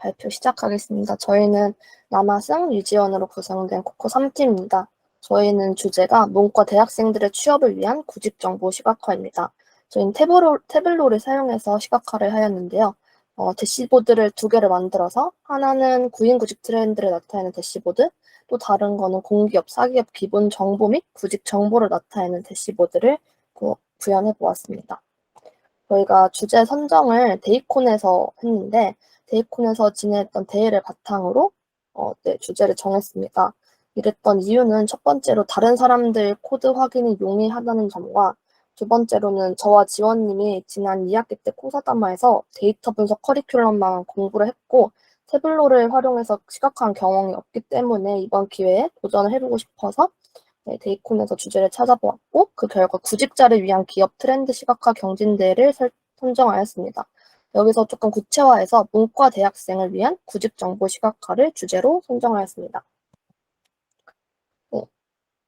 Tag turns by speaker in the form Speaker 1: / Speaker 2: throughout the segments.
Speaker 1: 발표 시작하겠습니다. 저희는 남아승, 유지원으로 구성된 코코 3팀입니다. 저희는 주제가 문과 대학생들의 취업을 위한 구직정보 시각화입니다. 저희는 태블로를 사용해서 시각화를 하였는데요. 대시보드를 두 개를 만들어서 하나는 구인 구직 트렌드를 나타내는 대시보드, 또 다른 거는 공기업, 사기업 기본 정보 및 구직 정보를 나타내는 대시보드를 구현해 보았습니다. 저희가 주제 선정을 데이콘에서 했는데 데이콘에서 진행했던 대회를 바탕으로 주제를 정했습니다. 이랬던 이유는 첫 번째로 다른 사람들 코드 확인이 용이하다는 점과 두 번째로는 저와 지원님이 지난 2학기 때 코사다마에서 데이터 분석 커리큘럼만 공부를 했고 태블로를 활용해서 시각화한 경험이 없기 때문에 이번 기회에 도전을 해보고 싶어서 데이콘에서 주제를 찾아보았고 그 결과 구직자를 위한 기업 트렌드 시각화 경진대회를 선정하였습니다. 여기서 조금 구체화해서 문과 대학생을 위한 구직 정보 시각화를 주제로 선정하였습니다.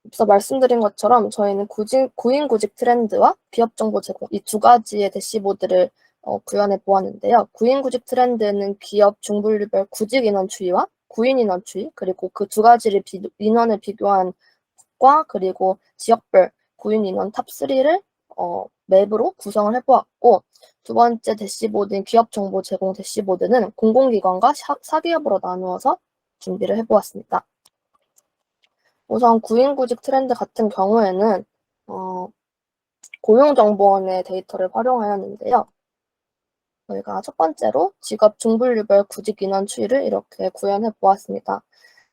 Speaker 1: 앞서 말씀드린 것처럼 저희는 구인 구직 트렌드와 기업 정보 제공 이 두 가지의 대시보드를 구현해 보았는데요. 구인 구직 트렌드는 기업 중분류별 구직 인원 추이와 구인 인원 추이 그리고 그 두 가지를 인원을 비교한 과 그리고 지역별 구인 인원 탑3를 맵으로 구성을 해보았고 두 번째 대시보드인 기업 정보 제공 대시보드는 공공기관과 사기업으로 나누어서 준비를 해보았습니다. 우선 구인구직 트렌드 같은 경우에는 고용정보원의 데이터를 활용하였는데요. 저희가 첫 번째로 직업 중분류별 구직 인원 추이를 이렇게 구현해 보았습니다.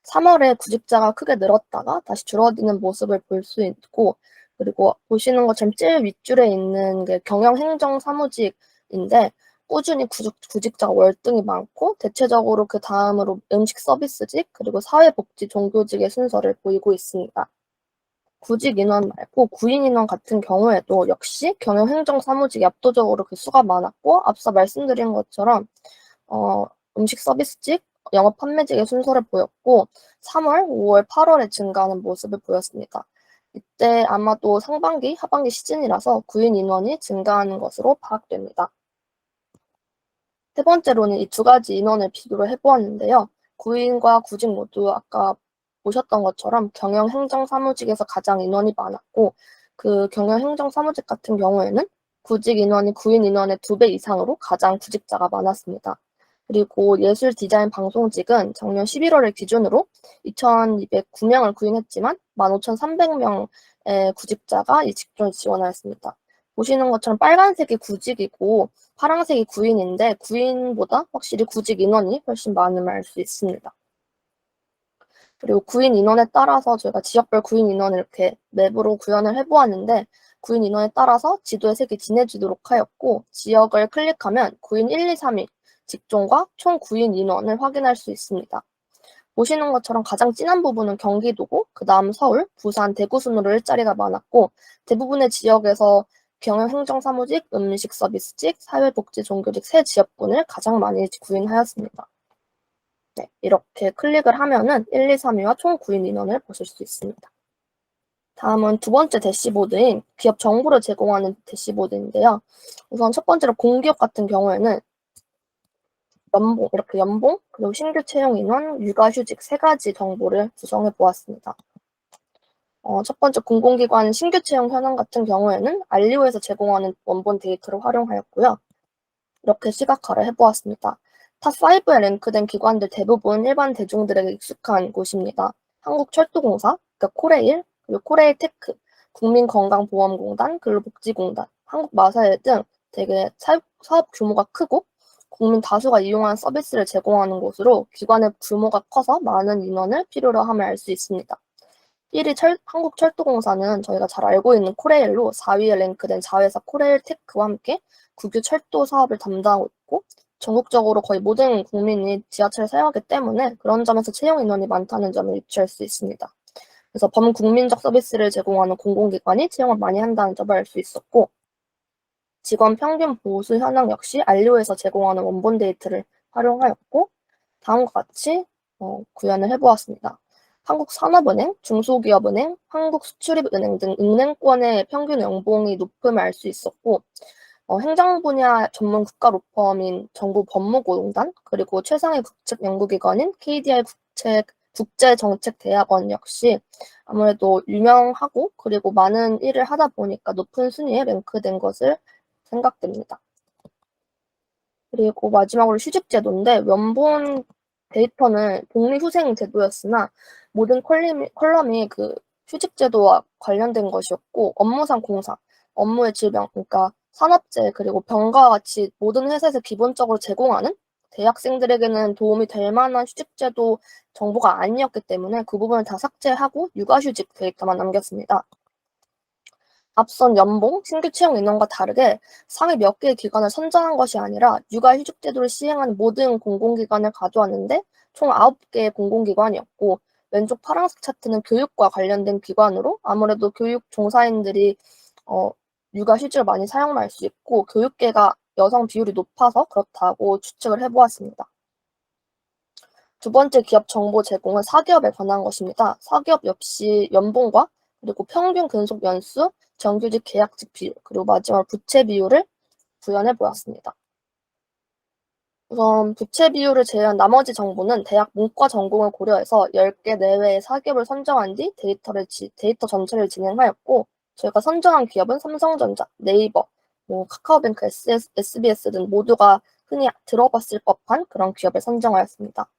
Speaker 1: 3월에 구직자가 크게 늘었다가 다시 줄어드는 모습을 볼 수 있고 그리고 보시는 것처럼 제일 윗줄에 있는 게 경영행정사무직인데 꾸준히 구직자가 월등히 많고 대체적으로 그 다음으로 음식 서비스직 그리고 사회복지 종교직의 순서를 보이고 있습니다. 구직 인원 말고 구인 인원 같은 경우에도 역시 경영행정사무직이 압도적으로 그 수가 많았고 앞서 말씀드린 것처럼 음식 서비스직, 영업 판매직의 순서를 보였고 3월, 5월, 8월에 증가하는 모습을 보였습니다. 이때 아마도 상반기, 하반기 시즌이라서 구인 인원이 증가하는 것으로 파악됩니다. 세 번째로는 이 두 가지 인원을 비교를 해보았는데요. 구인과 구직 모두 아까 보셨던 것처럼 경영행정사무직에서 가장 인원이 많았고 그 경영행정사무직 같은 경우에는 구직 인원이 구인 인원의 2배 이상으로 가장 구직자가 많았습니다. 그리고 예술 디자인 방송직은 작년 11월을 기준으로 2,209명을 구인했지만 15,300명의 구직자가 이 직종에 지원하였습니다. 보시는 것처럼 빨간색이 구직이고 파란색이 구인인데 구인보다 확실히 구직 인원이 훨씬 많음을 알 수 있습니다. 그리고 구인 인원에 따라서 저희가 지역별 구인 인원을 이렇게 맵으로 구현을 해보았는데 구인 인원에 따라서 지도의 색이 진해지도록 하였고 지역을 클릭하면 구인 1, 2, 3위 직종과 총 구인 인원을 확인할 수 있습니다. 보시는 것처럼 가장 진한 부분은 경기도고 그 다음 서울, 부산, 대구 순으로 일자리가 많았고 대부분의 지역에서 경영행정사무직, 음식 서비스직, 사회복지 종교직 세 지역군을 가장 많이 구인하였습니다. 네, 이렇게 클릭을 하면은 1, 2, 3위와 총 구인 인원을 보실 수 있습니다. 다음은 두 번째 대시보드인 기업 정보를 제공하는 대시보드인데요. 우선 첫 번째로 공기업 같은 경우에는 연봉, 그리고 신규 채용 인원, 육아휴직 세 가지 정보를 구성해 보았습니다. 첫 번째 공공기관 신규 채용 현황 같은 경우에는 알리오에서 제공하는 원본 데이터를 활용하였고요. 이렇게 시각화를 해보았습니다. 탑5에 랭크된 기관들 대부분 일반 대중들에게 익숙한 곳입니다. 한국철도공사, 그러니까 코레일, 그리고 코레일테크, 국민건강보험공단, 근로복지공단, 한국마사일 등 되게 사업 규모가 크고 국민 다수가 이용하는 서비스를 제공하는 곳으로 기관의 규모가 커서 많은 인원을 필요로 함을 알 수 있습니다. 1위 한국철도공사는 저희가 잘 알고 있는 코레일로 4위에 랭크된 자회사 코레일테크와 함께 국유 철도 사업을 담당하고 있고 전국적으로 거의 모든 국민이 지하철을 사용하기 때문에 그런 점에서 채용 인원이 많다는 점을 유추할 수 있습니다. 그래서 범국민적 서비스를 제공하는 공공기관이 채용을 많이 한다는 점을 알 수 있었고 직원 평균 보수 현황 역시 알리오에서 제공하는 원본 데이터를 활용하였고 다음과 같이 구현을 해보았습니다. 한국산업은행, 중소기업은행, 한국수출입은행 등 은행권의 평균 연봉이 높음을 알 수 있었고 행정 분야 전문 국가 로펌인 정부법무고용단, 그리고 최상위 국책 연구기관인 KDI 국제정책대학원 역시 아무래도 유명하고 그리고 많은 일을 하다 보니까 높은 순위에 랭크된 것을 생각됩니다. 그리고 마지막으로 휴직제도인데, 원본 데이터는 독립후생 제도였으나 모든 컬럼이 그 휴직제도와 관련된 것이었고, 업무상 공상, 업무의 질병, 그러니까 산업재, 그리고 병가와 같이 모든 회사에서 기본적으로 제공하는 대학생들에게는 도움이 될 만한 휴직제도 정보가 아니었기 때문에 그 부분을 다 삭제하고 육아휴직 데이터만 남겼습니다. 앞선 연봉, 신규 채용 인원과 다르게 상위 몇 개의 기관을 선정한 것이 아니라 육아휴직 제도를 시행하는 모든 공공기관을 가져왔는데 총 9개의 공공기관이었고, 왼쪽 파란색 차트는 교육과 관련된 기관으로 아무래도 교육 종사인들이 육아휴직을 많이 사용할 수 있고 교육계가 여성 비율이 높아서 그렇다고 추측을 해보았습니다. 두 번째 기업 정보 제공은 사기업에 관한 것입니다. 사기업 역시 연봉과 그리고 평균 근속 연수, 정규직 계약직 비율, 그리고 마지막 부채 비율을 구현해 보았습니다. 우선 부채 비율을 제외한 나머지 정보는 대학 문과 전공을 고려해서 10개 내외의 사기업을 선정한 뒤 데이터 전체를 진행하였고, 저희가 선정한 기업은 삼성전자, 네이버, 카카오뱅크, SBS 등 모두가 흔히 들어봤을 법한 그런 기업을 선정하였습니다.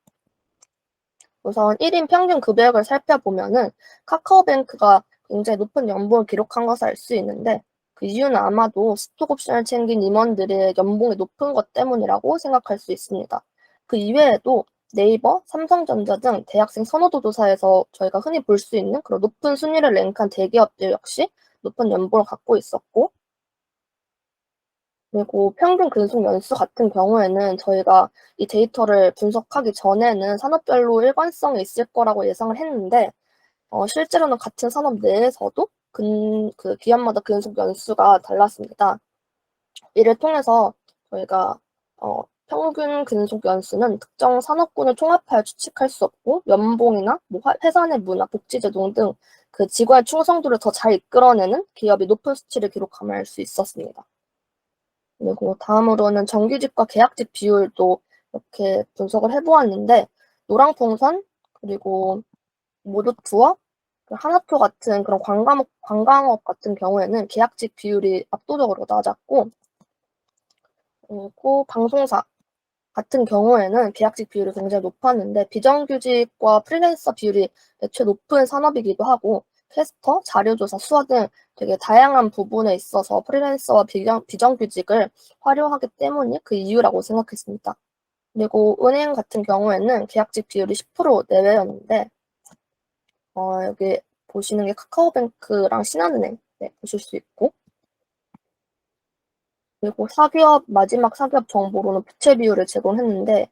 Speaker 1: 우선 1인 평균 급여액을 살펴보면은 카카오뱅크가 굉장히 높은 연봉을 기록한 것을 알 수 있는데, 그 이유는 아마도 스톡옵션을 챙긴 임원들의 연봉이 높은 것 때문이라고 생각할 수 있습니다. 그 이외에도 네이버, 삼성전자 등 대학생 선호도 조사에서 저희가 흔히 볼 수 있는 그런 높은 순위를 랭크한 대기업들 역시 높은 연봉을 갖고 있었고, 그리고 평균 근속 연수 같은 경우에는 저희가 이 데이터를 분석하기 전에는 산업별로 일관성이 있을 거라고 예상을 했는데, 실제로는 같은 산업 내에서도 그 기업마다 근속 연수가 달랐습니다. 이를 통해서 저희가 평균 근속 연수는 특정 산업군을 총합하여 추측할 수 없고, 연봉이나 회사 내 문화, 복지제도 등 그 직원의 충성도를 더 잘 이끌어내는 기업이 높은 수치를 기록함을 알 수 있었습니다. 그리고 다음으로는 정규직과 계약직 비율도 이렇게 분석을 해보았는데, 노랑풍선, 그리고 모두투어, 하나투어 같은 그런 관광업 같은 경우에는 계약직 비율이 압도적으로 낮았고, 그리고 방송사 같은 경우에는 계약직 비율이 굉장히 높았는데, 비정규직과 프리랜서 비율이 애초에 높은 산업이기도 하고, 캐스터, 자료조사, 수화 등 되게 다양한 부분에 있어서 프리랜서와 비정규직을 활용하기 때문이 그 이유라고 생각했습니다. 그리고 은행 같은 경우에는 계약직 비율이 10% 내외였는데, 여기 보시는 게 카카오뱅크랑 신한은행, 네, 보실 수 있고, 그리고 마지막 사기업 정보로는 부채 비율을 제공했는데,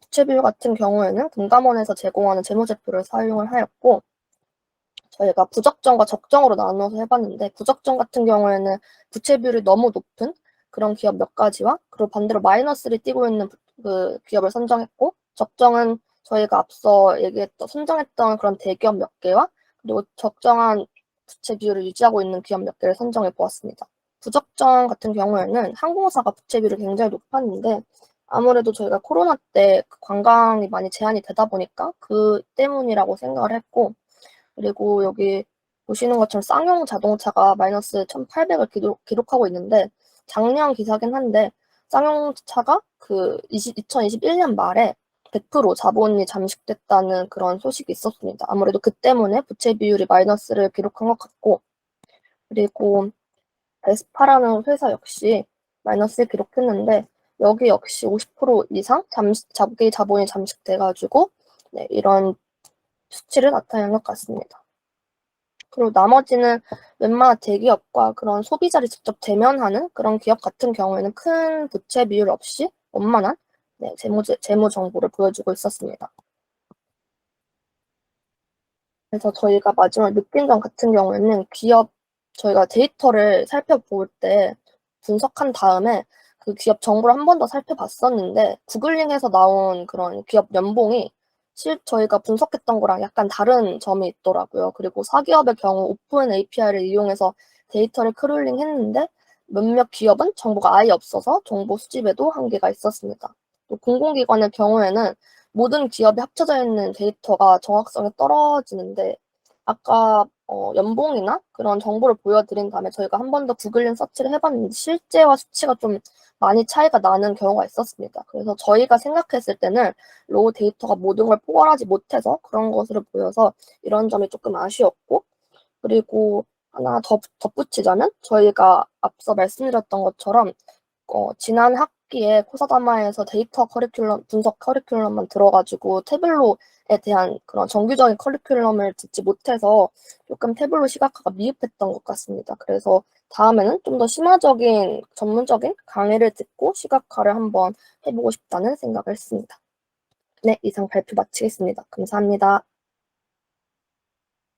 Speaker 1: 부채 비율 같은 경우에는 금감원에서 제공하는 재무제표를 사용을 하였고, 저희가 부적정과 적정으로 나누어서 해봤는데, 부적정 같은 경우에는 부채 비율이 너무 높은 그런 기업 몇 가지와, 그리고 반대로 마이너스를 띠고 있는 그 기업을 선정했고, 적정은 저희가 앞서 선정했던 그런 대기업 몇 개와, 그리고 적정한 부채 비율을 유지하고 있는 기업 몇 개를 선정해 보았습니다. 부적정 같은 경우에는 항공사가 부채 비율이 굉장히 높았는데, 아무래도 저희가 코로나 때 관광이 많이 제한이 되다 보니까 그 때문이라고 생각을 했고, 그리고 여기 보시는 것처럼 쌍용 자동차가 마이너스 1,800을 기록하고 있는데, 작년 기사긴 한데 쌍용차가 그 2021년 말에 100% 자본이 잠식됐다는 그런 소식이 있었습니다. 아무래도 그 때문에 부채 비율이 마이너스를 기록한 것 같고, 그리고 베스파라는 회사 역시 마이너스를 기록했는데, 여기 역시 50% 이상 자기 자본이 잠식돼가지고 네, 이런 수치를 나타낸 것 같습니다. 그리고 나머지는 웬만한 대기업과 그런 소비자를 직접 대면하는 그런 기업 같은 경우에는 큰 부채 비율 없이 원만한 네, 재무 정보를 보여주고 있었습니다. 그래서 저희가 마지막으로 느낀 점 같은 경우에는 저희가 데이터를 살펴볼 때 분석한 다음에 그 기업 정보를 한 번 더 살펴봤었는데, 구글링에서 나온 그런 기업 연봉이 저희가 분석했던 거랑 약간 다른 점이 있더라고요. 그리고 사기업의 경우 오픈 API를 이용해서 데이터를 크롤링 했는데, 몇몇 기업은 정보가 아예 없어서 정보 수집에도 한계가 있었습니다. 또 공공기관의 경우에는 모든 기업이 합쳐져 있는 데이터가 정확성이 떨어지는데 아까 연봉이나 그런 정보를 보여드린 다음에 저희가 한 번 더 구글링 서치를 해봤는데 실제와 수치가 좀 많이 차이가 나는 경우가 있었습니다. 그래서 저희가 생각했을 때는 로우 데이터가 모든 걸 포괄하지 못해서 그런 것으로 보여서 이런 점이 조금 아쉬웠고, 그리고 하나 더 덧붙이자면 저희가 앞서 말씀드렸던 것처럼 지난 학기에 코사다마에서 데이터 커리큘럼, 분석 커리큘럼만 들어가지고 태블로에 대한 그런 정규적인 커리큘럼을 듣지 못해서 조금 태블로 시각화가 미흡했던 것 같습니다. 그래서 다음에는 좀 더 심화적인 전문적인 강의를 듣고 시각화를 한번 해보고 싶다는 생각을 했습니다. 네, 이상 발표 마치겠습니다. 감사합니다.